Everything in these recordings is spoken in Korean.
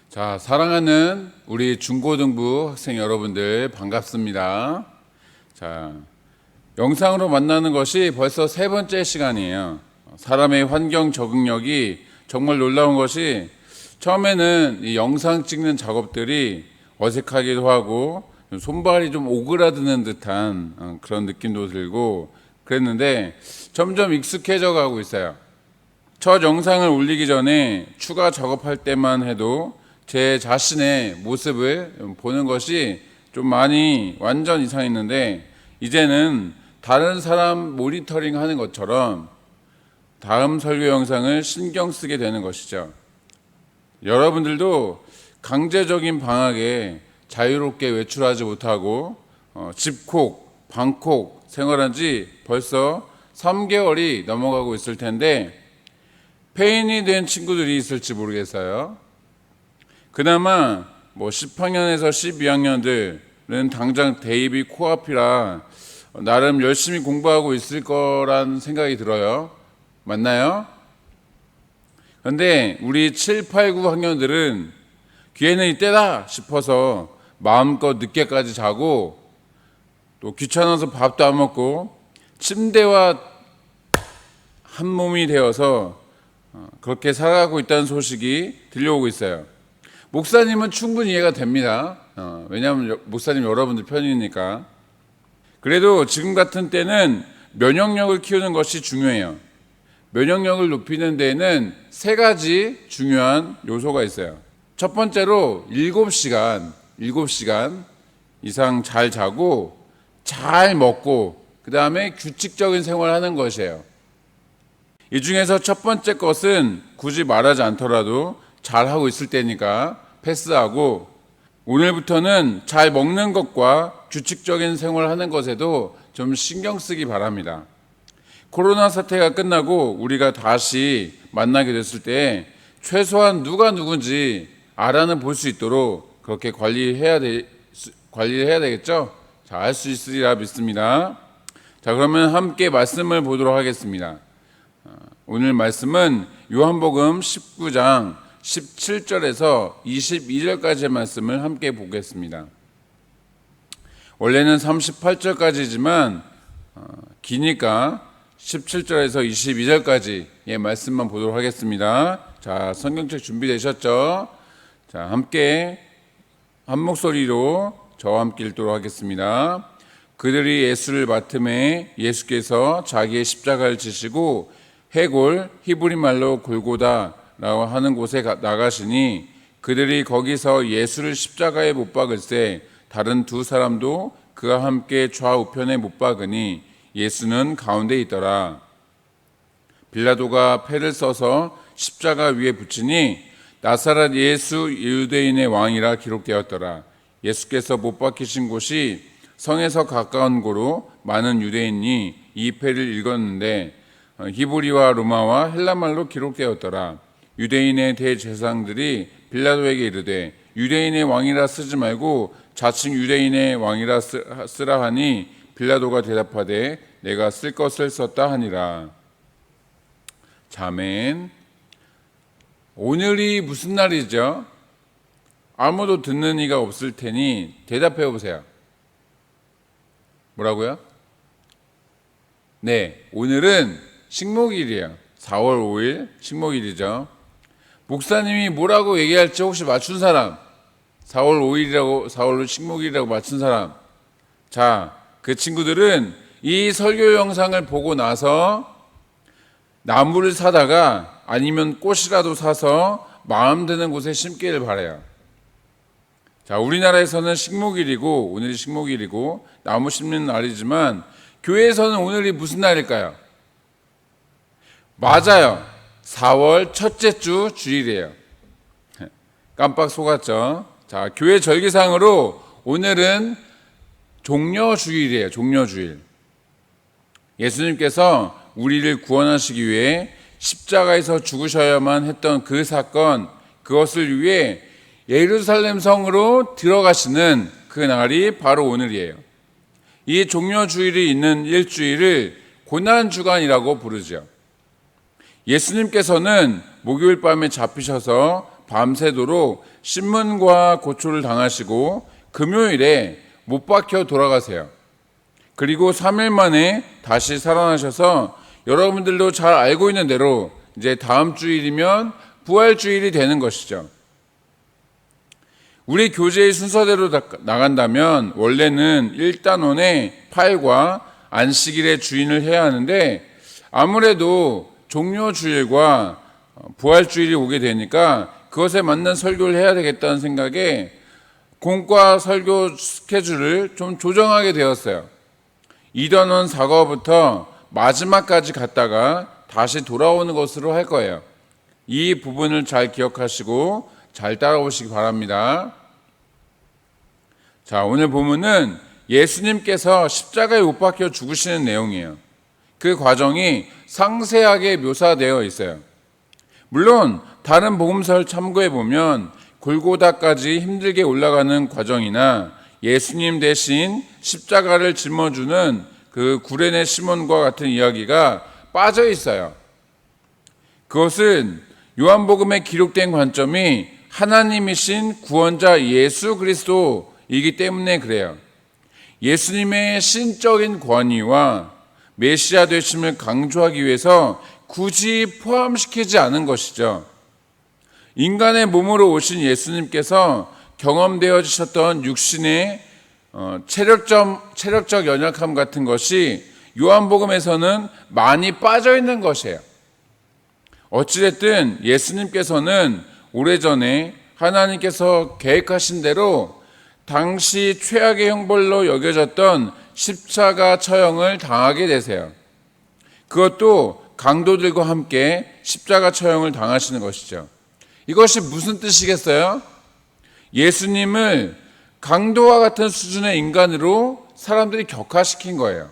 자, 사랑하는 우리 중고등부 학생 여러분들 반갑습니다. 자, 영상으로 만나는 것이 벌써 세 번째 시간이에요. 사람의 환경 적응력이 정말 놀라운 것이 처음에는 이 영상 찍는 작업들이 어색하기도 하고 손발이 좀 오그라드는 듯한 그런 느낌도 들고 그랬는데 점점 익숙해져 가고 있어요. 첫 영상을 올리기 전에 추가 작업할 때만 해도 제 자신의 모습을 보는 것이 좀 많이 완전 이상했는데 이제는 다른 사람 모니터링 하는 것처럼 다음 설교 영상을 신경 쓰게 되는 것이죠. 여러분들도 강제적인 방학에 자유롭게 외출하지 못하고 집콕, 방콕 생활한 지 벌써 3개월이 넘어가고 있을 텐데 폐인이 된 친구들이 있을지 모르겠어요. 그나마 10학년에서 12학년들은 당장 대입이 코앞이라 나름 열심히 공부하고 있을 거란 생각이 들어요. 맞나요? 그런데 우리 7, 8, 9학년들은 기회는 이때다 싶어서 마음껏 늦게까지 자고 또 귀찮아서 밥도 안 먹고 침대와 한 몸이 되어서 그렇게 살아가고 있다는 소식이 들려오고 있어요. 목사님은 충분히 이해가 됩니다. 왜냐하면 목사님 여러분들 편이니까. 그래도 지금 같은 때는 면역력을 키우는 것이 중요해요. 면역력을 높이는 데에는 세 가지 중요한 요소가 있어요. 첫 번째로 7시간 이상 잘 자고 잘 먹고 그 다음에 규칙적인 생활을 하는 것이에요. 이 중에서 첫 번째 것은 굳이 말하지 않더라도 잘하고 있을 때니까 패스하고 오늘부터는 잘 먹는 것과 규칙적인 생활을 하는 것에도 좀 신경 쓰기 바랍니다. 코로나 사태가 끝나고 우리가 다시 만나게 됐을 때 최소한 누가 누군지 알아는 볼 수 있도록 그렇게 관리를 해야 되겠죠? 자, 할 수 있으리라 믿습니다. 자, 그러면 함께 말씀을 보도록 하겠습니다. 오늘 말씀은 요한복음 19장 17절에서 22절까지의 말씀을 함께 보겠습니다. 원래는 38절까지지만 기니까 17절에서 22절까지의 말씀만 보도록 하겠습니다. 자, 성경책 준비되셨죠? 자, 함께 한 목소리로 저와 함께 읽도록 하겠습니다. 그들이 예수를 맡음에 예수께서 자기의 십자가를 지시고 해골 히브리 말로 골고다라고 하는 곳에 나가시니 그들이 거기서 예수를 십자가에 못 박을새 다른 두 사람도 그와 함께 좌우편에 못 박으니 예수는 가운데 있더라. 빌라도가 패를 써서 십자가 위에 붙이니 나사렛 예수 유대인의 왕이라 기록되었더라. 예수께서 못 박히신 곳이 성에서 가까운 고로 많은 유대인이 이 패를 읽었는데 히브리와 로마와 헬라말로 기록되었더라. 유대인의 대제사장들이 빌라도에게 이르되 유대인의 왕이라 쓰지 말고 자칭 유대인의 왕이라 쓰라 하니 빌라도가 대답하되 내가 쓸 것을 썼다 하니라. 아멘. 오늘이 무슨 날이죠? 아무도 듣는 이가 없을 테니 대답해 보세요. 뭐라고요? 네, 오늘은 식목일이에요. 4월 5일 식목일이죠. 목사님이 뭐라고 얘기할지 혹시 맞춘 사람? 4월 식목일이라고 맞춘 사람? 자, 그 친구들은 이 설교 영상을 보고 나서 나무를 사다가 아니면 꽃이라도 사서 마음 드는 곳에 심기를 바라요. 자, 우리나라에서는 식목일이고 오늘이 식목일이고 나무 심는 날이지만 교회에서는 오늘이 무슨 날일까요? 맞아요. 4월 첫째 주 주일이에요. 깜빡 속았죠. 자, 교회 절기상으로 오늘은 종려주일이에요. 종려주일. 예수님께서 우리를 구원하시기 위해 십자가에서 죽으셔야만 했던 그 사건, 그것을 위해 예루살렘 성으로 들어가시는 그 날이 바로 오늘이에요. 이 종려주일이 있는 일주일을 고난주간이라고 부르죠. 예수님께서는 목요일 밤에 잡히셔서 밤새도록 신문과 고초를 당하시고 금요일에 못 박혀 돌아가세요. 그리고 3일 만에 다시 살아나셔서 여러분들도 잘 알고 있는 대로 이제 다음 주일이면 부활주일이 되는 것이죠. 우리 교제의 순서대로 나간다면 원래는 1단원의 8과 안식일의 주인을 해야 하는데 아무래도 종료주일과 부활주일이 오게 되니까 그것에 맞는 설교를 해야 되겠다는 생각에 공과 설교 스케줄을 좀 조정하게 되었어요. 2단원 사과부터 마지막까지 갔다가 다시 돌아오는 것으로 할 거예요. 이 부분을 잘 기억하시고 잘 따라오시기 바랍니다. 자, 오늘 본문은 예수님께서 십자가에 못 박혀 죽으시는 내용이에요. 그 과정이 상세하게 묘사되어 있어요. 물론 다른 복음서를 참고해 보면 골고다까지 힘들게 올라가는 과정이나 예수님 대신 십자가를 짊어주는 그 구레네 시몬과 같은 이야기가 빠져 있어요. 그것은 요한복음에 기록된 관점이 하나님이신 구원자 예수 그리스도이기 때문에 그래요. 예수님의 신적인 권위와 메시아 되심을 강조하기 위해서 굳이 포함시키지 않은 것이죠. 인간의 몸으로 오신 예수님께서 경험되어지셨던 육신의 체력적 연약함 같은 것이 요한복음에서는 많이 빠져 있는 것이에요. 어찌됐든 예수님께서는 오래전에 하나님께서 계획하신 대로 당시 최악의 형벌로 여겨졌던 십자가 처형을 당하게 되세요. 그것도 강도들과 함께 십자가 처형을 당하시는 것이죠. 이것이 무슨 뜻이겠어요? 예수님을 강도와 같은 수준의 인간으로 사람들이 격화시킨 거예요.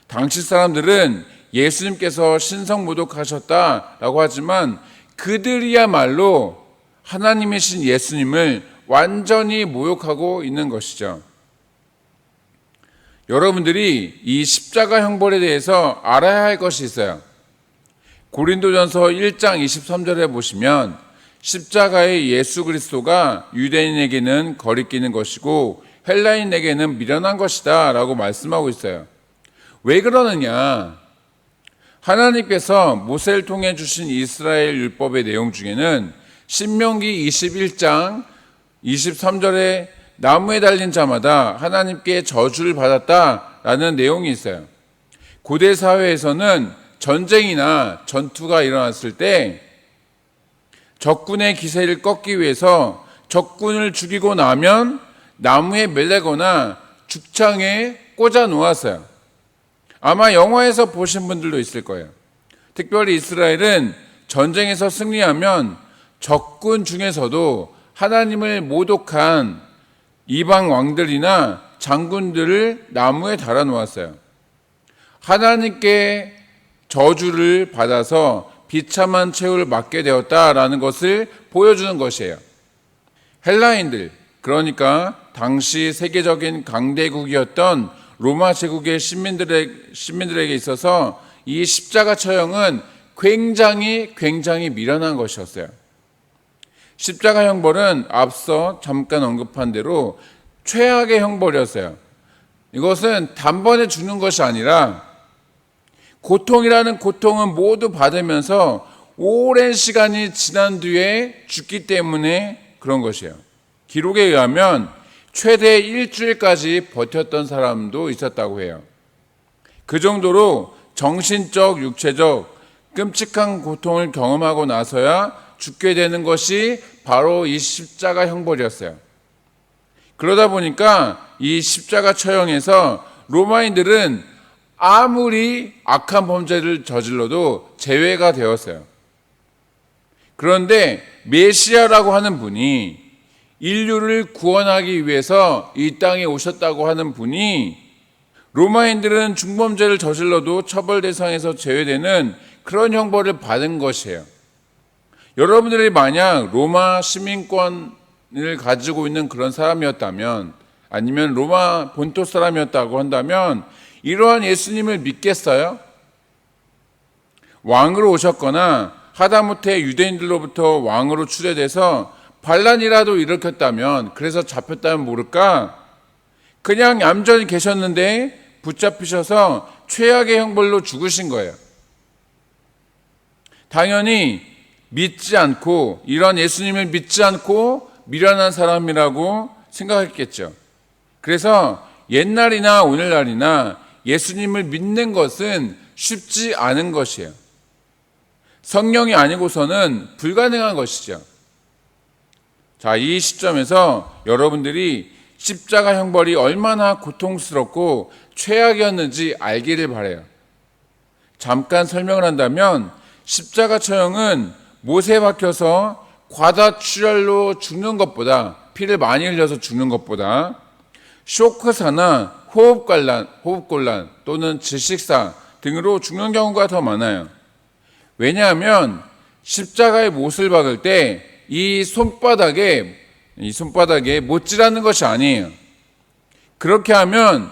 당시 사람들은 예수님께서 신성모독하셨다라고 하지만 그들이야말로 하나님이신 예수님을 완전히 모욕하고 있는 것이죠. 여러분들이 이 십자가 형벌에 대해서 알아야 할 것이 있어요. 고린도전서 1장 23절에 보시면 십자가의 예수 그리스도가 유대인에게는 거리끼는 것이고 헬라인에게는 미련한 것이다 라고 말씀하고 있어요. 왜 그러느냐? 하나님께서 모세를 통해 주신 이스라엘 율법의 내용 중에는 신명기 21장 23절에 나무에 달린 자마다 하나님께 저주를 받았다라는 내용이 있어요. 고대 사회에서는 전쟁이나 전투가 일어났을 때 적군의 기세를 꺾기 위해서 적군을 죽이고 나면 나무에 매달거나 죽창에 꽂아 놓았어요. 아마 영화에서 보신 분들도 있을 거예요. 특별히 이스라엘은 전쟁에서 승리하면 적군 중에서도 하나님을 모독한 이방 왕들이나 장군들을 나무에 달아 놓았어요. 하나님께 저주를 받아서 비참한 최후를 맞게 되었다라는 것을 보여주는 것이에요. 헬라인들, 그러니까 당시 세계적인 강대국이었던 로마 제국의 시민들에게 있어서 이 십자가 처형은 굉장히 미련한 것이었어요. 십자가 형벌은 앞서 잠깐 언급한 대로 최악의 형벌이었어요. 이것은 단번에 죽는 것이 아니라 고통이라는 고통은 모두 받으면서 오랜 시간이 지난 뒤에 죽기 때문에 그런 것이에요. 기록에 의하면 최대 일주일까지 버텼던 사람도 있었다고 해요. 그 정도로 정신적, 육체적 끔찍한 고통을 경험하고 나서야 죽게 되는 것이 바로 이 십자가 형벌이었어요. 그러다 보니까 이 십자가 처형에서 로마인들은 아무리 악한 범죄를 저질러도 제외가 되었어요. 그런데 메시아라고 하는 분이 인류를 구원하기 위해서 이 땅에 오셨다고 하는 분이 로마인들은 중범죄를 저질러도 처벌 대상에서 제외되는 그런 형벌을 받은 것이에요. 여러분들이 만약 로마 시민권을 가지고 있는 그런 사람이었다면 아니면 로마 본토 사람이었다고 한다면 이러한 예수님을 믿겠어요? 왕으로 오셨거나 하다못해 유대인들로부터 왕으로 추려돼서 반란이라도 일으켰다면, 그래서 잡혔다면 모를까? 그냥 얌전히 계셨는데 붙잡히셔서 최악의 형벌로 죽으신 거예요. 당연히 믿지 않고, 이런 예수님을 믿지 않고 미련한 사람이라고 생각했겠죠. 그래서 옛날이나 오늘날이나 예수님을 믿는 것은 쉽지 않은 것이에요. 성령이 아니고서는 불가능한 것이죠. 자, 이 시점에서 여러분들이 십자가 형벌이 얼마나 고통스럽고 최악이었는지 알기를 바라요. 잠깐 설명을 한다면, 십자가 처형은 못에 박혀서 과다출혈로 죽는 것보다, 피를 많이 흘려서 죽는 것보다 쇼크사나 호흡곤란 또는 질식사 등으로 죽는 경우가 더 많아요. 왜냐하면 십자가에 못을 박을 때 이 손바닥에 못질하는 것이 아니에요. 그렇게 하면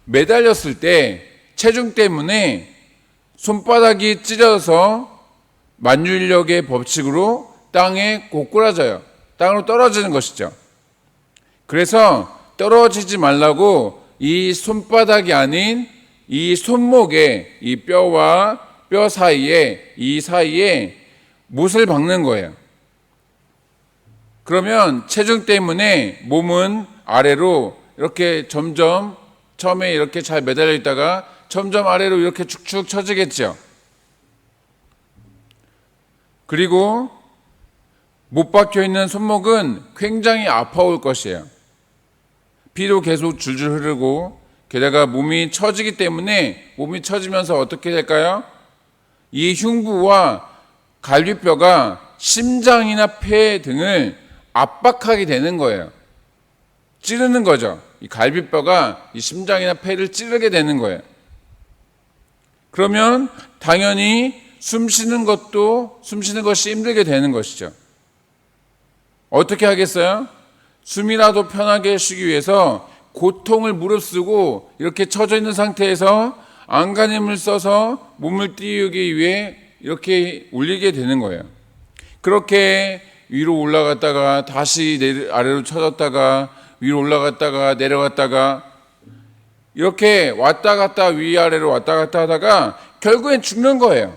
매달렸을 때 체중 때문에 손바닥이 찢어서 만유인력의 법칙으로 땅에 고꾸라져요. 땅으로 떨어지는 것이죠. 그래서 떨어지지 말라고 이 손바닥이 아닌 이 손목에, 이 뼈와 뼈 사이에, 이 사이에 못을 박는 거예요. 그러면 체중 때문에 몸은 아래로 이렇게 점점, 처음에 이렇게 잘 매달려 있다가 점점 아래로 이렇게 축축 처지겠죠. 그리고 못 박혀 있는 손목은 굉장히 아파올 것이에요. 피도 계속 줄줄 흐르고, 게다가 몸이 처지기 때문에, 몸이 처지면서 어떻게 될까요? 이 흉부와 갈비뼈가 심장이나 폐 등을 압박하게 되는 거예요. 찌르는 거죠. 이 갈비뼈가 이 심장이나 폐를 찌르게 되는 거예요. 그러면 당연히 숨쉬는 것이 힘들게 되는 것이죠. 어떻게 하겠어요? 숨이라도 편하게 쉬기 위해서 고통을 무릅쓰고 이렇게 처져 있는 상태에서 안간힘을 써서 몸을 띄우기 위해 이렇게 올리게 되는 거예요. 그렇게 위로 올라갔다가 다시 아래로 쳐졌다가 위로 올라갔다가 내려갔다가 이렇게 왔다 갔다 위아래로 왔다 갔다 하다가 결국엔 죽는 거예요.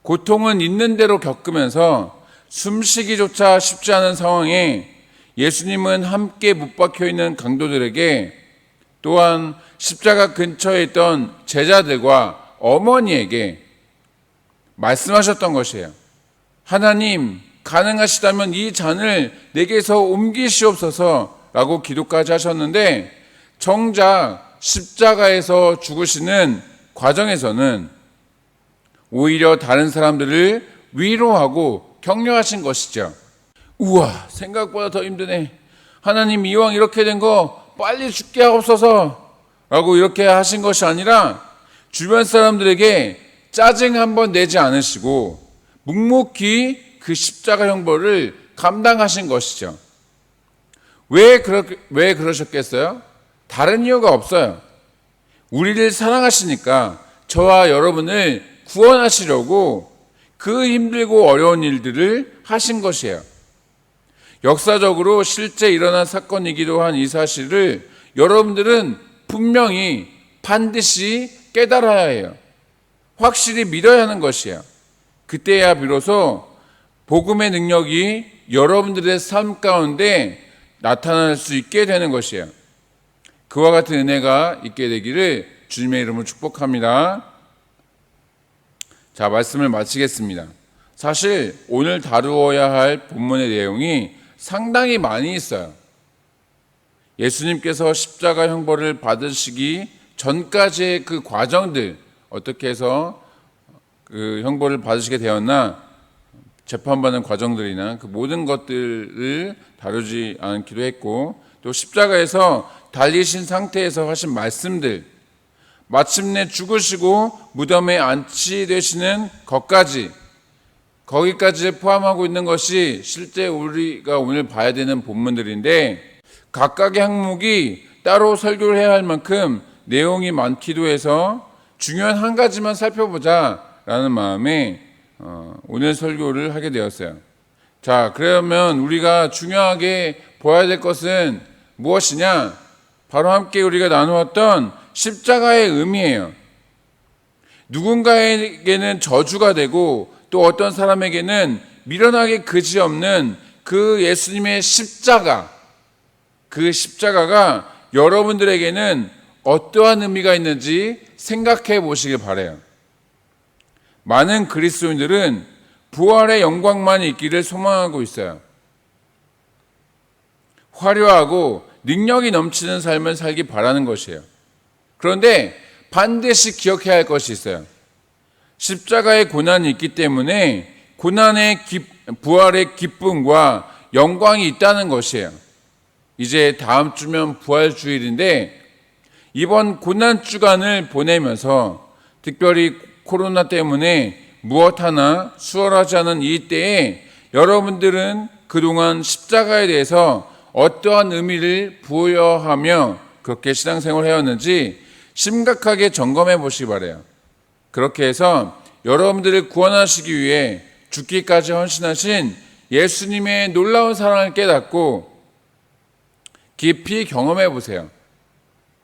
고통은 있는 대로 겪으면서 숨쉬기조차 쉽지 않은 상황에 예수님은 함께 못 박혀 있는 강도들에게, 또한 십자가 근처에 있던 제자들과 어머니에게 말씀하셨던 것이에요. 하나님, 가능하시다면 이 잔을 내게서 옮기시옵소서라고 기도까지 하셨는데, 정작 십자가에서 죽으시는 과정에서는 오히려 다른 사람들을 위로하고 격려하신 것이죠. 우와, 생각보다 더 힘드네. 하나님, 이왕 이렇게 된 거 빨리 죽게 하옵소서 라고 이렇게 하신 것이 아니라 주변 사람들에게 짜증 한번 내지 않으시고 묵묵히 그 십자가 형벌을 감당하신 것이죠. 왜 그러셨겠어요? 다른 이유가 없어요. 우리를 사랑하시니까 저와 여러분을 구원하시려고 그 힘들고 어려운 일들을 하신 것이에요. 역사적으로 실제 일어난 사건이기도 한 이 사실을 여러분들은 분명히 반드시 깨달아야 해요. 확실히 믿어야 하는 것이에요. 그때야 비로소 복음의 능력이 여러분들의 삶 가운데 나타날 수 있게 되는 것이에요. 그와 같은 은혜가 있게 되기를 주님의 이름으로 축복합니다. 자, 말씀을 마치겠습니다. 사실 오늘 다루어야 할 본문의 내용이 상당히 많이 있어요. 예수님께서 십자가 형벌을 받으시기 전까지의 그 과정들, 어떻게 해서 그 형벌을 받으시게 되었나, 재판받는 과정들이나 그 모든 것들을 다루지 않기도 했고, 또 십자가에서 달리신 상태에서 하신 말씀들, 마침내 죽으시고 무덤에 안치되시는 것까지, 거기까지 포함하고 있는 것이 실제 우리가 오늘 봐야 되는 본문들인데, 각각의 항목이 따로 설교를 해야 할 만큼 내용이 많기도 해서 중요한 한 가지만 살펴보자라는 마음에 오늘 설교를 하게 되었어요. 자, 그러면 우리가 중요하게 보아야 될 것은 무엇이냐? 바로 함께 우리가 나누었던 십자가의 의미예요. 누군가에게는 저주가 되고 또 어떤 사람에게는 미련하게 그지없는 그 예수님의 십자가, 그 십자가가 여러분들에게는 어떠한 의미가 있는지 생각해 보시길 바라요. 많은 그리스도인들은 부활의 영광만 있기를 소망하고 있어요. 화려하고 능력이 넘치는 삶을 살기 바라는 것이에요. 그런데 반드시 기억해야 할 것이 있어요. 십자가의 고난이 있기 때문에 고난의 부활의 기쁨과 영광이 있다는 것이에요. 이제 다음 주면 부활주일인데 이번 고난 주간을 보내면서 특별히 코로나 때문에 무엇 하나 수월하지 않은 이 때에 여러분들은 그동안 십자가에 대해서 어떠한 의미를 부여하며 그렇게 신앙생활을 해왔는지 심각하게 점검해 보시기 바라요. 그렇게 해서 여러분들을 구원하시기 위해 죽기까지 헌신하신 예수님의 놀라운 사랑을 깨닫고 깊이 경험해 보세요.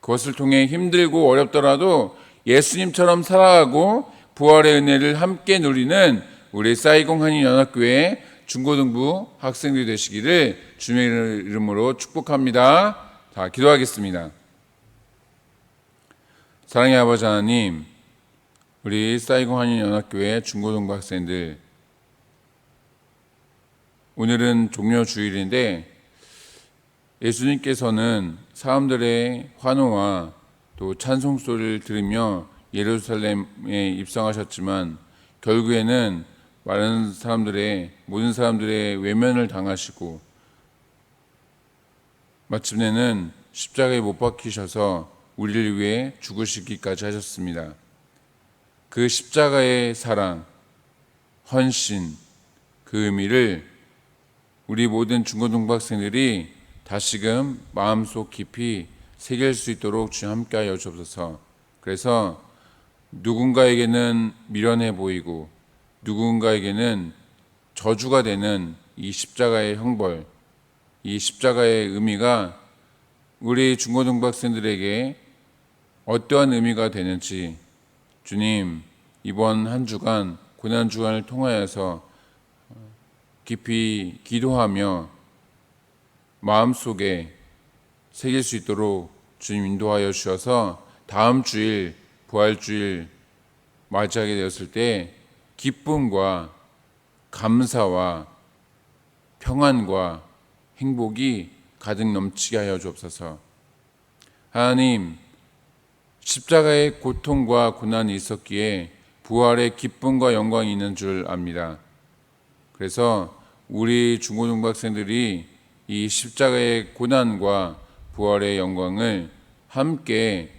그것을 통해 힘들고 어렵더라도 예수님처럼 살아가고 부활의 은혜를 함께 누리는 우리 사이공 한인연합교회 중고등부 학생들이 되시기를 주님의 이름으로 축복합니다. 자, 기도하겠습니다. 사랑의 아버지 하나님, 우리 사이공 한인연합교회 중고등부 학생들, 오늘은 종료주일인데 예수님께서는 사람들의 환호와 또 찬송 소리를 들으며 예루살렘에 입성하셨지만 결국에는 모든 사람들의 외면을 당하시고 마침내는 십자가에 못 박히셔서 우리를 위해 죽으시기까지 하셨습니다. 그 십자가의 사랑, 헌신, 그 의미를 우리 모든 중고등부 학생들이 다시금 마음속 깊이 새길 수 있도록 주님 함께하여 주옵소서. 그래서 누군가에게는 미련해 보이고 누군가에게는 저주가 되는 이 십자가의 형벌, 이 십자가의 의미가 우리 중고등부 학생들에게 어떠한 의미가 되는지 주님, 이번 한 주간 고난 주간을 통하여서 깊이 기도하며 마음속에 새길 수 있도록 주님 인도하여 주셔서 다음 주일 부활주일 맞이하게 되었을 때 기쁨과 감사와 평안과 행복이 가득 넘치게 하여 주옵소서. 하나님, 십자가의 고통과 고난이 있었기에 부활의 기쁨과 영광이 있는 줄 압니다. 그래서 우리 중고등부 학생들이 이 십자가의 고난과 부활의 영광을 함께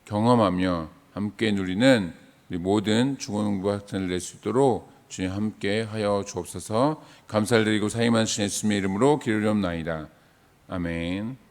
경험하며 함께 누리는 우리 모든 중고등부 학생들 될 수 있도록 주님 함께 하여 주옵소서. 감사를 드리고 사임하신 예수님의 이름으로 기도드리옵나이다. 아멘.